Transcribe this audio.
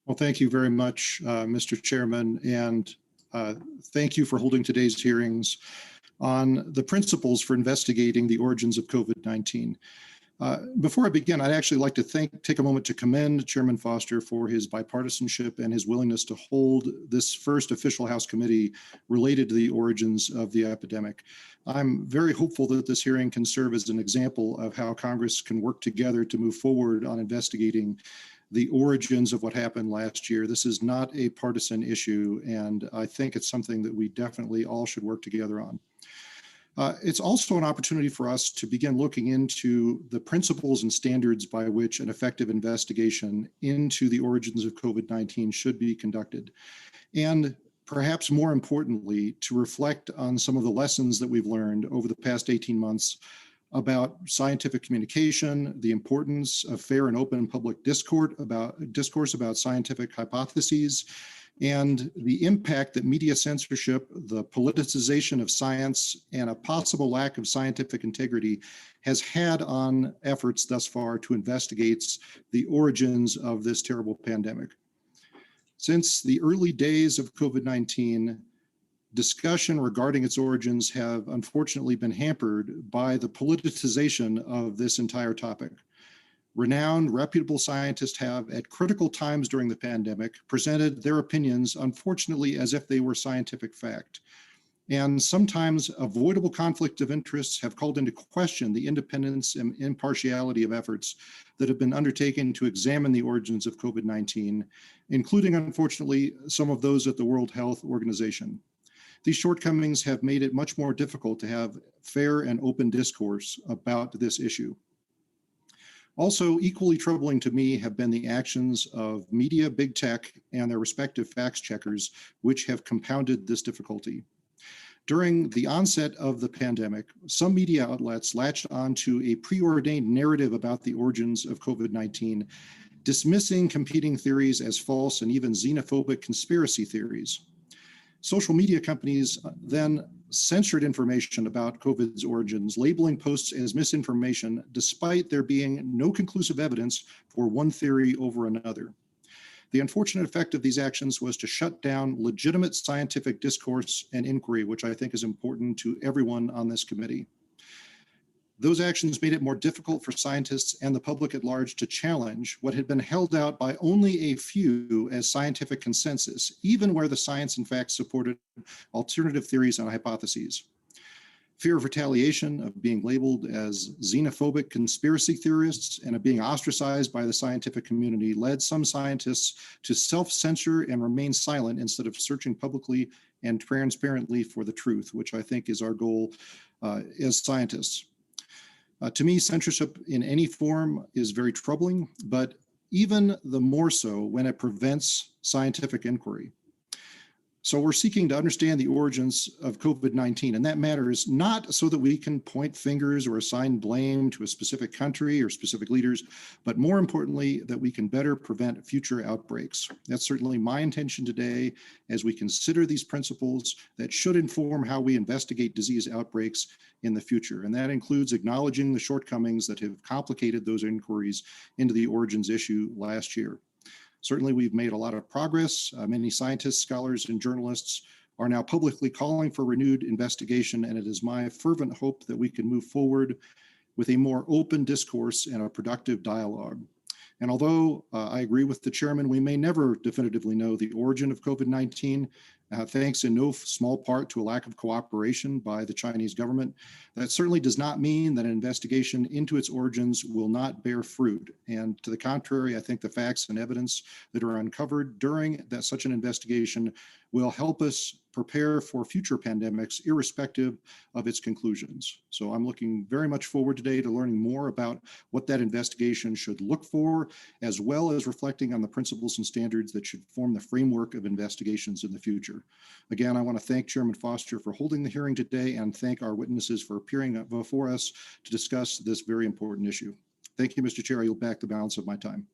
Well, thank you very much, Mr. Chairman, and thank you for holding today's hearings on the principles for investigating the origins of COVID-19. Before I begin, I'd actually like to take a moment to commend Chairman Foster for his bipartisanship and his willingness to hold this first official House committee related to the origins of the epidemic. I'm very hopeful that this hearing can serve as an example of how Congress can work together to move forward on investigating the origins of what happened last year. This is not a partisan issue, and I think it's something that we definitely all should work together on. It's also an opportunity for us to begin looking into the principles and standards by which an effective investigation into the origins of COVID-19 should be conducted. And perhaps more importantly, to reflect on some of the lessons that we've learned over the past 18 months about scientific communication, the importance of fair and open public discourse about scientific hypotheses, and the impact that media censorship, the politicization of science, and a possible lack of scientific integrity has had on efforts thus far to investigate the origins of this terrible pandemic. Since the early days of COVID-19, discussion regarding its origins have unfortunately been hampered by the politicization of this entire topic. Renowned, reputable scientists have, at critical times during the pandemic, presented their opinions, unfortunately, as if they were scientific fact. And sometimes avoidable conflict of interests have called into question the independence and impartiality of efforts that have been undertaken to examine the origins of COVID-19, including, unfortunately, some of those at the World Health Organization. These shortcomings have made it much more difficult to have fair and open discourse about this issue. Also, equally troubling to me have been the actions of media, big tech, and their respective fact checkers, which have compounded this difficulty. During the onset of the pandemic, some media outlets latched onto a preordained narrative about the origins of COVID-19, dismissing competing theories as false and even xenophobic conspiracy theories. Social media companies then censored information about COVID's origins, labeling posts as misinformation, despite there being no conclusive evidence for one theory over another. The unfortunate effect of these actions was to shut down legitimate scientific discourse and inquiry, which I think is important to everyone on this committee. Those actions made it more difficult for scientists and the public at large to challenge what had been held out by only a few as scientific consensus, even where the science and facts supported alternative theories and hypotheses. Fear of retaliation, of being labeled as xenophobic conspiracy theorists, and of being ostracized by the scientific community led some scientists to self-censor and remain silent instead of searching publicly and transparently for the truth, which I think is our goal as scientists. To me, censorship in any form is very troubling, but even the more so when it prevents scientific inquiry. So we're seeking to understand the origins of COVID-19, and that matters not so that we can point fingers or assign blame to a specific country or specific leaders, but more importantly, that we can better prevent future outbreaks. That's certainly my intention today as we consider these principles that should inform how we investigate disease outbreaks in the future. And that includes acknowledging the shortcomings that have complicated those inquiries into the origins issue last year. Certainly, we've made a lot of progress. Many scientists, scholars, and journalists are now publicly calling for renewed investigation, and it is my fervent hope that we can move forward with a more open discourse and a productive dialogue. And although I agree with the chairman, we may never definitively know the origin of COVID-19, thanks in no small part to a lack of cooperation by the Chinese government. That certainly does not mean that an investigation into its origins will not bear fruit. And to the contrary, I think the facts and evidence that are uncovered during such an investigation will help us prepare for future pandemics, irrespective of its conclusions. So I'm looking very much forward today to learning more about what that investigation should look for, as well as reflecting on the principles and standards that should form the framework of investigations in the future. Again, I want to thank Chairman Foster for holding the hearing today and thank our witnesses for appearing before us to discuss this very important issue. Thank you, Mr. Chair. I yield back the balance of my time.